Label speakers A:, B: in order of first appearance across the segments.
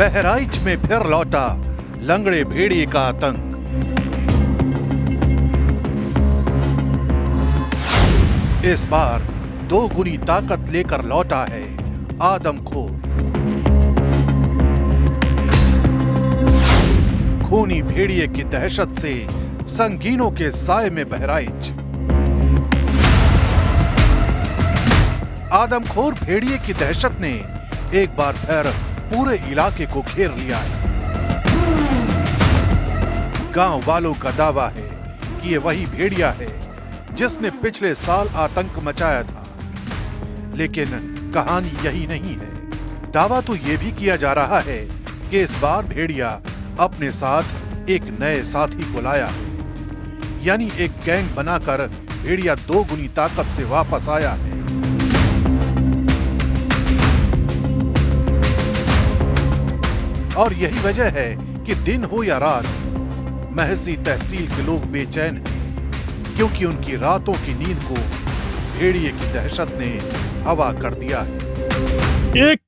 A: बहराइच में फिर लौटा लंगड़े भेड़िए का आतंक। इस बार दो गुनी ताकत लेकर लौटा है आदमखोर। खूनी भेड़िए की दहशत से संगीनों के साए में बहराइच। आदमखोर भेड़िए की दहशत ने एक बार फिर पूरे इलाके को घेर लिया है। गांव वालों का दावा है कि ये वही भेड़िया है जिसने पिछले साल आतंक मचाया था। लेकिन कहानी यही नहीं है। दावा तो ये भी किया जा रहा है कि इस बार भेड़िया अपने साथ एक नए साथी को लाया है, यानी एक गैंग बनाकर भेड़िया दो गुनी ताकत से वापस आया है। और यही वजह है कि दिन हो या रात महसी तहसील के लोग बेचैन हैं, क्योंकि उनकी रातों की नींद को भेड़िए की दहशत ने हवा कर दिया है।
B: एक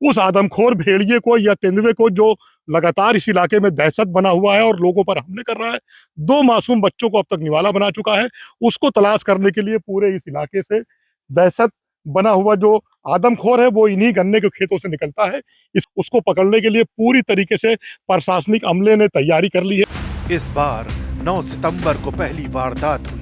B: उस आदमखोर भेड़िए को या तेंदुए को जो लगातार इस इलाके में दहशत बना हुआ है और लोगों पर हमले कर रहा है, दो मासूम बच्चों को अब तक निवाला बना चुका है, उसको तलाश करने के लिए पूरे इस इलाके से दहशत बना हुआ जो आदमखोर है वो इन्हीं गन्ने के खेतों से निकलता है। उसको पकड़ने के लिए पूरी तरीके से प्रशासनिक अमले ने तैयारी कर ली है।
A: इस बार 9 सितंबर को पहली वारदात हुई,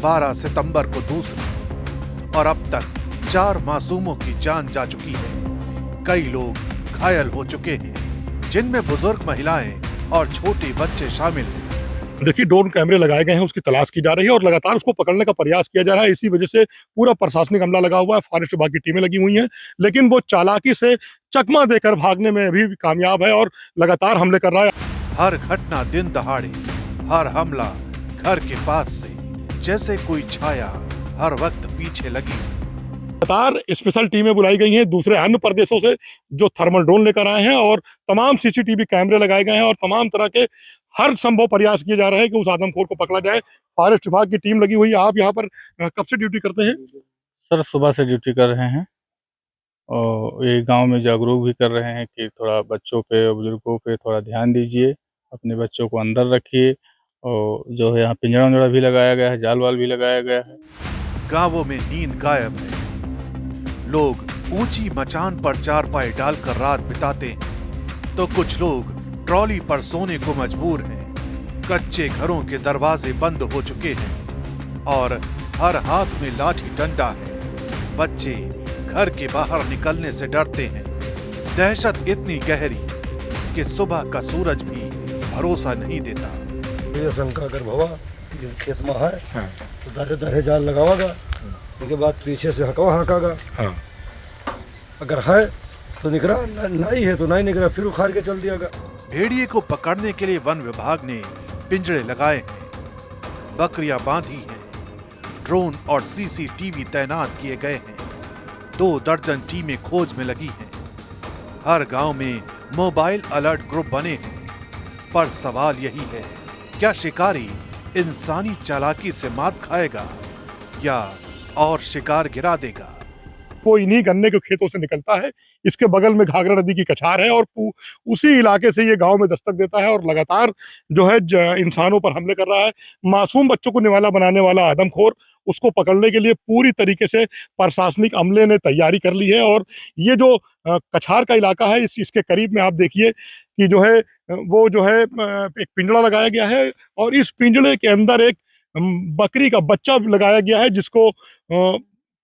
A: 12 सितंबर को दूसरी, और अब तक 4 मासूमों की जान जा चुकी है। कई लोग घायल हो चुके हैं, जिनमें बुजुर्ग महिलाएं और छोटे बच्चे शामिल हैं।
B: देखिए, ड्रोन कैमरे लगाए गए हैं, उसकी तलाश की जा रही है और लगातार उसको पकड़ने का प्रयास किया जा रहा है। इसी वजह से पूरा प्रशासनिक अमला लगा हुआ है, फॉरेस्ट विभाग की टीमें लगी हुई हैं, लेकिन वो चालाकी से चकमा देकर भागने में भी कामयाब है और लगातार हमले कर रहा है।
A: हर घटना दिन दहाड़े, हर हमला घर के पास से, जैसे कोई छाया हर वक्त पीछे लगी।
B: लगातार स्पेशल टीमें बुलाई गई हैं दूसरे अन्य प्रदेशों से, जो थर्मल ड्रोन लेकर आए हैं, और तमाम सीसीटीवी कैमरे लगाए गए हैं और तमाम तरह के हर संभव प्रयास किए जा रहे हैं कि उस आदमखोर को पकड़ा जाए। फॉरेस्ट विभाग की टीम लगी हुई है। आप यहाँ पर कब से ड्यूटी करते हैं?
C: सर, सुबह से ड्यूटी कर रहे हैं और ये गांव में जागरूक भी कर रहे हैं कि थोड़ा बच्चों पे और बुजुर्गों पे थोड़ा ध्यान दीजिए, अपने बच्चों को अंदर रखिए, और जो है यहाँ पिंजरा उंजरा भी लगाया गया है, जाल वाल भी लगाया गया है।
A: गांवों में नींद गायब है। लोग ऊंची मचान पर चारपाई डालकर रात बिताते हैं, तो कुछ लोग ट्रॉली पर सोने को मजबूर हैं। कच्चे घरों के दरवाजे बंद हो चुके हैं और हर हाथ में लाठी डंडा है। बच्चे घर के बाहर निकलने से डरते हैं। दहशत इतनी गहरी कि सुबह का सूरज भी भरोसा नहीं देता।
D: ये शंका अगर भवा खेत में है तो दारे दारे जाल लगावागा, उसके बाद पीछे से हकवा हाकागा। अगर है तो निकला, नहीं है तो नहीं निकला, फिर उखाड़ के चल दियागा।
A: भेड़िए को पकड़ने के लिए वन विभाग ने पिंजरे लगाए हैं, बकरियां बांधी हैं, ड्रोन और सीसीटीवी तैनात किए गए हैं। 2 दर्जन टीमें खोज में लगी हैं। हर गांव में मोबाइल अलर्ट ग्रुप बने हैं। पर सवाल यही है, क्या शिकारी इंसानी चालाकी से मात खाएगा या और शिकार गिरा देगा?
B: वो इन्हीं गन्ने के खेतों से निकलता है। इसके बगल में घाघरा नदी की कछार है और उसी इलाके से ये गांव में दस्तक देता है और लगातार जो है इंसानों पर हमले कर रहा है। मासूम बच्चों को निवाला बनाने वाला आदमखोर, उसको पकड़ने के लिए पूरी तरीके से प्रशासनिक अमले ने तैयारी कर ली है। और ये जो कछार का इलाका है, इसके करीब में आप देखिए कि जो है वो जो है एक पिंजड़ा लगाया गया है और इस पिंजड़े के अंदर एक बकरी का बच्चा लगाया गया है, जिसको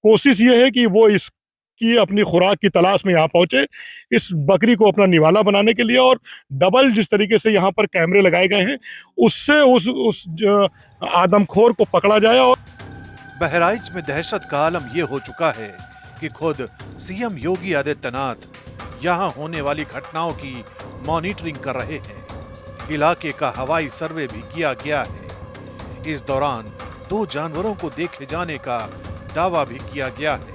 B: कोशिश ये है कि वो इसकी अपनी खुराक की तलाश में यहाँ पहुंचे, इस बकरी को अपना निवाला बनाने के लिए। और डबल जिस तरीके से यहाँ पर कैमरे लगाए गए हैं, उससे उस आदमखोर को पकड़ा जाए। और
A: बहराइच में दहशत का आलम यह हो चुका है कि खुद सीएम योगी आदित्यनाथ यहां होने वाली घटनाओं की मॉनिटरिंग कर रहे हैं। इलाके का हवाई सर्वे भी किया गया है। इस दौरान 2 जानवरों को देखे जाने का दावा भी किया गया है।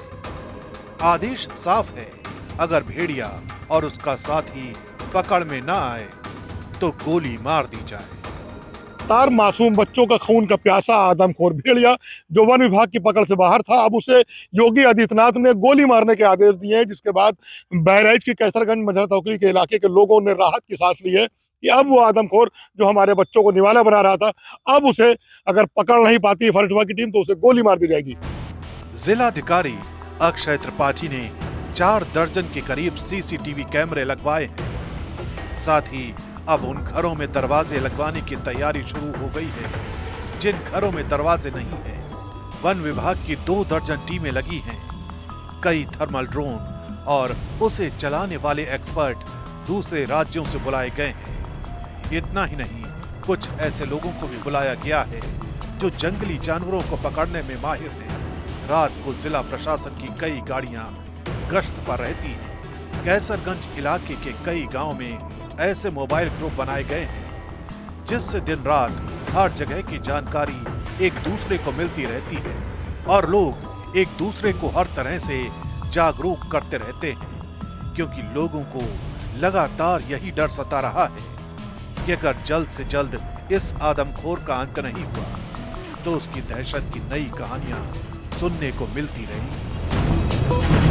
A: आदेश साफ है, अगर भेड़िया और उसका साथी पकड़ में ना आए तो गोली मार दी जाए।
B: लगातार मासूम बच्चों का खून का प्यासा आदमखोर भेड़िया जो वन विभाग की पकड़ से बाहर था, अब उसे योगी आदित्यनाथ ने गोली मारने के आदेश दिए हैं, जिसके बाद बहराइच के कैसरगंज मंझला टोकरी के इलाके के लोगों ने राहत की सांस ली है कि अब वो आदमखोर जो हमारे बच्चों को निवाला बना रहा था, अब उसे अगर पकड़ नहीं पाती है फॉरेस्ट विभाग की टीम तो उसे गोली मार दी जाएगी।
A: जिलाधिकारी अक्षय त्रिपाठी ने 4 दर्जन के करीब सीसीटीवी कैमरे लगवाए हैं। साथ ही अब उन घरों में दरवाजे लगवाने की तैयारी शुरू हो गई है जिन घरों में दरवाजे नहीं हैं। वन विभाग की 2 दर्जन टीमें लगी हैं। कई थर्मल ड्रोन और उसे चलाने वाले एक्सपर्ट दूसरे राज्यों से बुलाए गए हैं। इतना ही नहीं, कुछ ऐसे लोगों को भी बुलाया गया है जो जंगली जानवरों को पकड़ने में माहिर हैं। रात को जिला प्रशासन की कई गाड़ियां गश्त पर रहती हैं। कैसरगंज इलाके के कई गांव में ऐसे मोबाइल ग्रुप बनाए गए हैं जिससे दिन रात हर जगह की जानकारी एक दूसरे को मिलती रहती है और लोग एक दूसरे को हर तरह से जागरूक करते रहते हैं, क्योंकि लोगों को लगातार यही डर सता रहा है कि अगर जल्द से जल्द इस आदमखोर का अंत नहीं हुआ तो उसकी दहशत की नई कहानियां सुनने को मिलती रहेंगी।